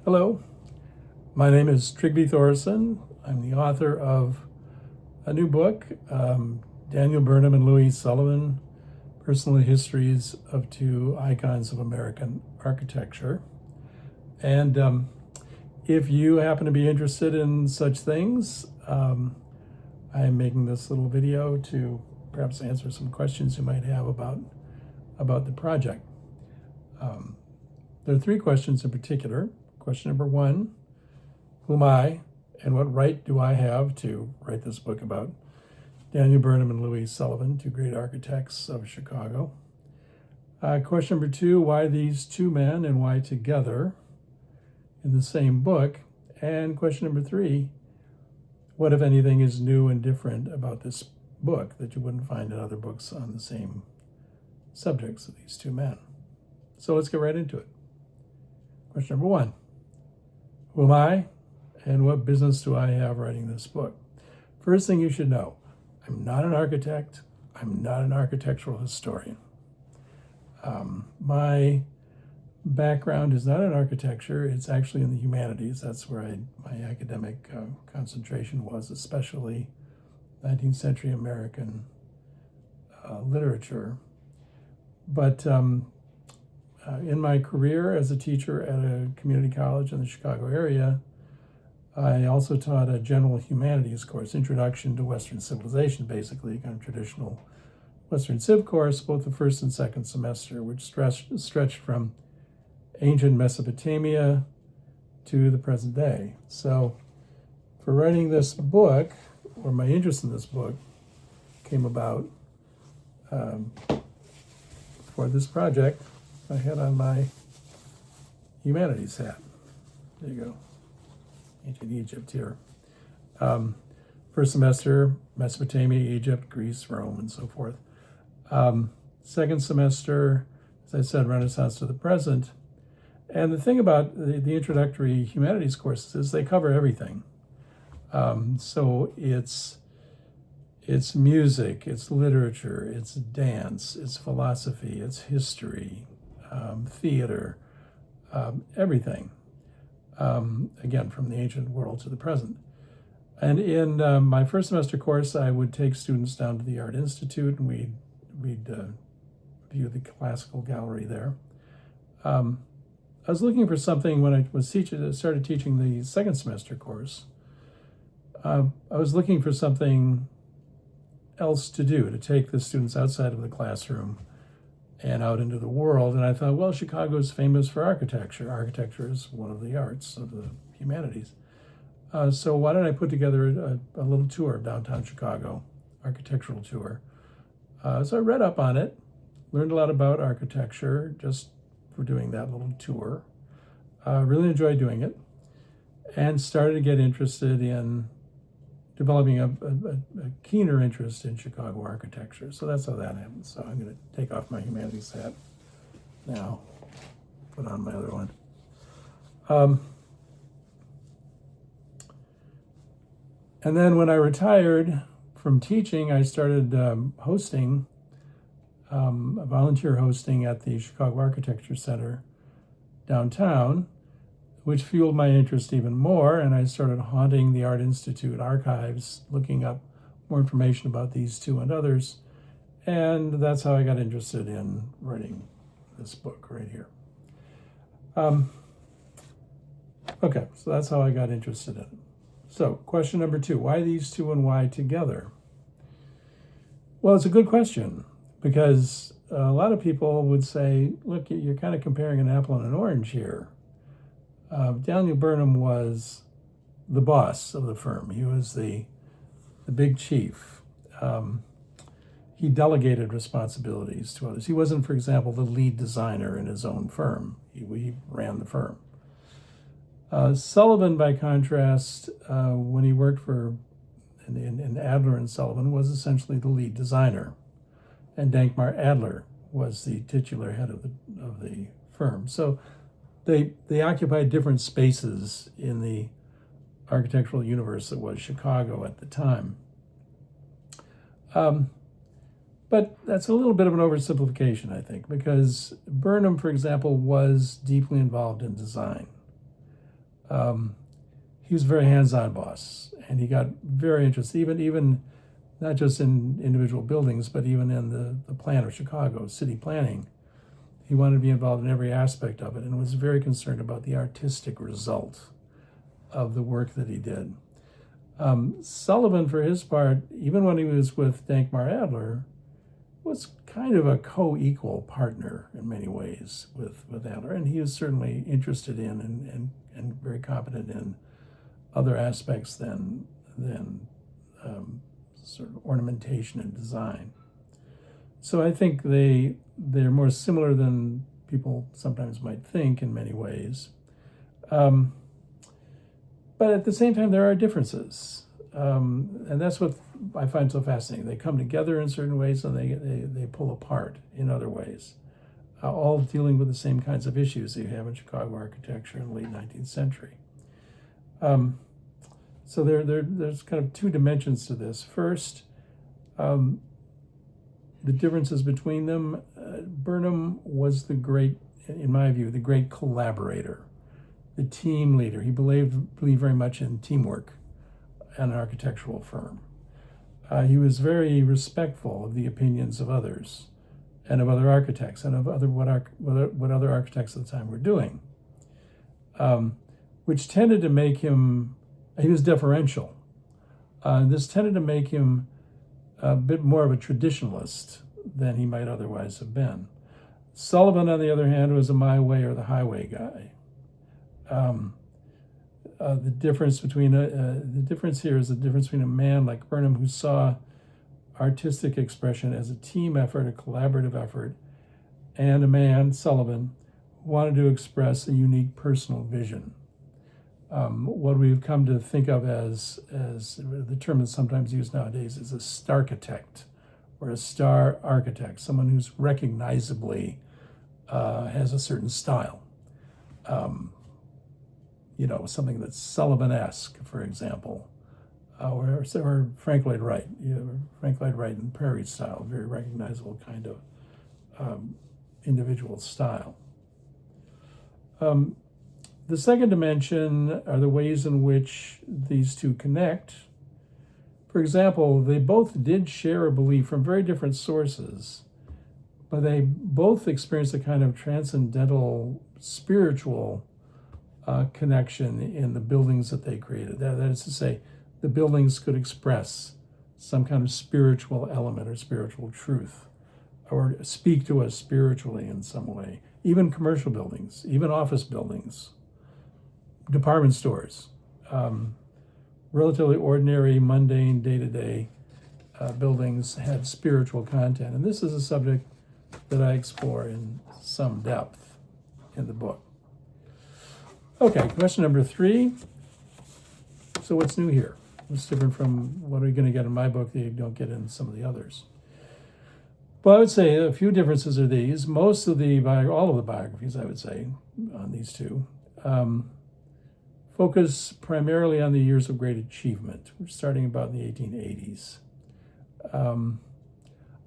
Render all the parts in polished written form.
Hello, my name is Trygve Thoreson. I'm the author of a new book, Burnham and Louis Sullivan, Personal Histories of Two Icons of American Architecture. And if you happen to be interested in such things, I am making this little video to perhaps answer some questions you might have about the project. There are three questions in particular. Question number one, who am I and what right do I have to write this book about Burnham and Louis Sullivan, two great architects of Chicago? Question number two, why these two men and why together in the same book? And question number three, what, if anything, is new and different about this book that you wouldn't find in other books on the same subjects of these two men? So let's get right into it. Question number one, who am I and what business do I have writing this book? First thing you should know, I'm not an architect. I'm not an architectural historian. My background is not in architecture. It's actually in the humanities. That's where my academic concentration was, especially 19th century American literature. But in my career as a teacher at a community college in the Chicago area, I also taught a general humanities course, Introduction to Western Civilization, basically, kind of traditional Western Civ course, both the first and second semester, which stretched from ancient Mesopotamia to the present day. So for writing this book, or my interest in this book, came about for this project. I had on my humanities hat. There you go. Ancient Egypt here. First semester, Mesopotamia, Egypt, Greece, Rome, and so forth. Second semester, as I said, Renaissance to the present. And the thing about the introductory humanities courses is they cover everything. So it's music, it's literature, it's dance, it's philosophy, it's history, theater, everything. Again, from the ancient world to the present. And in my first semester course, I would take students down to the Art Institute, and we'd view the classical gallery there. I was looking for something when I started teaching the second semester course. I was looking for something else to do, to take the students outside of the classroom and out into the world. And I thought, well, Chicago is famous for architecture. Architecture is one of the arts of the humanities. So why don't I put together a little tour of downtown Chicago, architectural tour. So I read up on it, learned a lot about architecture just for doing that little tour. Really enjoyed doing it, and started to get interested in developing a keener interest in Chicago architecture. So that's how that happened. So I'm going to take off my humanities hat now, put on my other one. And then when I retired from teaching, I started hosting, volunteer hosting at the Chicago Architecture Center downtown, which fueled my interest even more, and I started haunting the Art Institute archives, looking up more information about these two and others, and that's how I got interested in writing this book right here. Okay, so that's how I got interested in it. So, question number two, why these two and why together? Well, it's a good question, because a lot of people would say, look, you're kind of comparing an apple and an orange here. Daniel Burnham was the boss of the firm. He was the big chief. He delegated responsibilities to others. He wasn't, for example, the lead designer in his own firm. He ran the firm. Sullivan, by contrast, when he worked in Adler and Sullivan, was essentially the lead designer. And Dankmar Adler was the titular head of the firm. So they occupied different spaces in the architectural universe that was Chicago at the time. But that's a little bit of an oversimplification, I think, because Burnham, for example, was deeply involved in design. he was a very hands-on boss, and he got very interested, even not just in individual buildings, but even in the plan of Chicago, city planning. He wanted to be involved in every aspect of it and was very concerned about the artistic result of the work that he did. Sullivan, for his part, even when he was with Dankmar Adler, was kind of a co-equal partner in many ways with Adler, and he was certainly interested in and very competent in other aspects than sort of ornamentation and design. So I think they're more similar than people sometimes might think in many ways. But at the same time, there are differences. And that's what I find so fascinating. They come together in certain ways and they pull apart in other ways, all dealing with the same kinds of issues that you have in Chicago architecture in the late 19th century. So there's kind of two dimensions to this. First, the differences between them. Burnham was in my view, the great collaborator, the team leader. He believed very much in teamwork at an architectural firm. He was very respectful of the opinions of others and of other architects and of what other architects at the time were doing, which tended to make him, he was deferential. This tended to make him a bit more of a traditionalist than he might otherwise have been. Sullivan, on the other hand, was a my way or the highway guy. The difference here is the difference between a man like Burnham, who saw artistic expression as a team effort, a collaborative effort, and a man, Sullivan, who wanted to express a unique personal vision. What we've come to think of as the term that's sometimes used nowadays is a starchitect or a star architect, someone who's recognizably has a certain style. Something that's Sullivan-esque, for example, or Frank Lloyd Wright. Frank Lloyd Wright in Prairie style, very recognizable kind of individual style. The second dimension are the ways in which these two connect. For example, they both did share a belief from very different sources, but they both experienced a kind of transcendental, spiritual connection in the buildings that they created. That is to say, the buildings could express some kind of spiritual element or spiritual truth, or speak to us spiritually in some way. Even commercial buildings, even office buildings, department stores, relatively ordinary, mundane, day-to-day buildings had spiritual content. And this is a subject that I explore in some depth in the book. Okay, question number 3. So what's new here? What's different from what are you going to get in my book that you don't get in some of the others? Well, I would say a few differences are these. All of the biographies, I would say, on these two, focus primarily on the years of great achievement. We're starting about in the 1880s.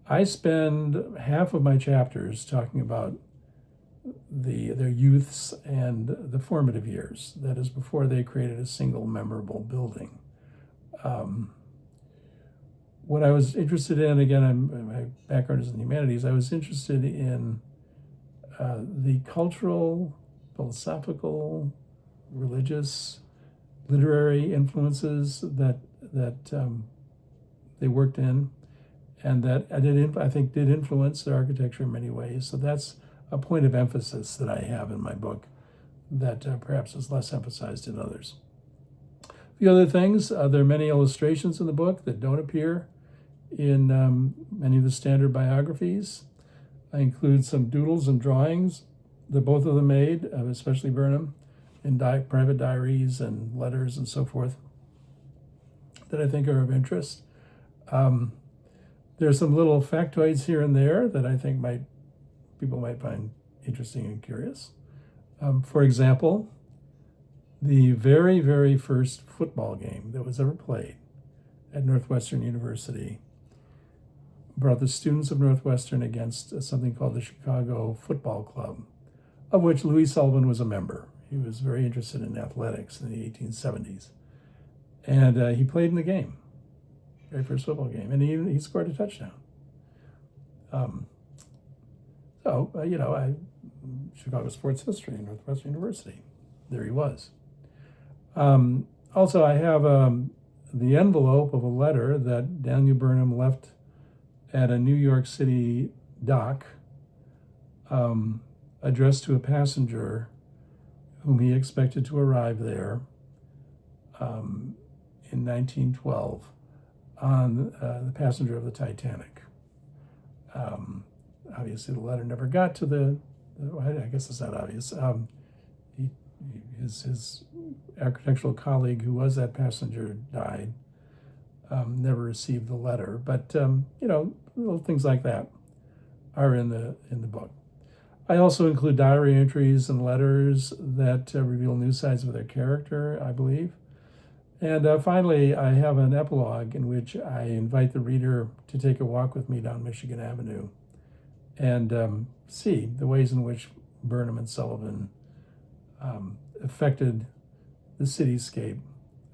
I spend half of my chapters talking about their youths and the formative years, that is, before they created a single memorable building. What I was interested in, again, my background is in the humanities, I was interested in the cultural, philosophical, religious, literary influences that they worked in, and that I think did influence their architecture in many ways. So that's a point of emphasis that I have in my book that perhaps is less emphasized in others. A few other things, there are many illustrations in the book that don't appear in many of the standard biographies. I include some doodles and drawings that both of them made, especially Burnham, in private diaries and letters and so forth, that I think are of interest. There's some little factoids here and there that I think people might find interesting and curious. For example, the very, very first football game that was ever played at Northwestern University brought the students of Northwestern against something called the Chicago Football Club, of which Louis Sullivan was a member. He was very interested in athletics in the 1870s. And he played in the game, very first football game, and he scored a touchdown. Chicago sports history, Northwestern University. There he was. Also, I have the envelope of a letter that Daniel Burnham left at a New York City dock, addressed to a passenger whom he expected to arrive there in 1912 on the passenger of the Titanic. Obviously, the letter never got to I guess it's not obvious. His architectural colleague, who was that passenger, died. Never received the letter, but little things like that are in the book. I also include diary entries and letters that reveal new sides of their character, I believe. And finally, I have an epilogue in which I invite the reader to take a walk with me down Michigan Avenue and see the ways in which Burnham and Sullivan affected the cityscape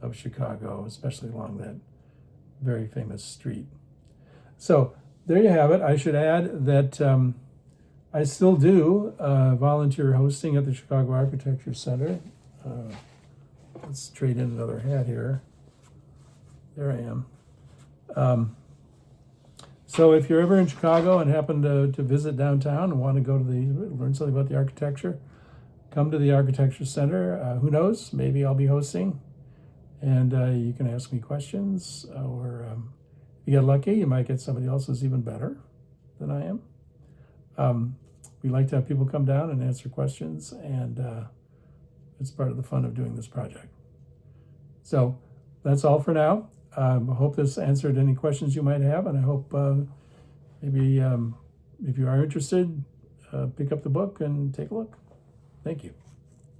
of Chicago, especially along that very famous street. So there you have it. I should add that I still do volunteer hosting at the Chicago Architecture Center. Let's trade in another hat here. There I am. So if you're ever in Chicago and happen to visit downtown and want to go to learn something about the architecture, come to the Architecture Center. Who knows? Maybe I'll be hosting, and you can ask me questions. Or if you get lucky, you might get somebody else who's even better than I am. We like to have people come down and answer questions, and it's part of the fun of doing this project. So that's all for now. I hope this answered any questions you might have, and I hope maybe if you are interested, pick up the book and take a look. Thank you.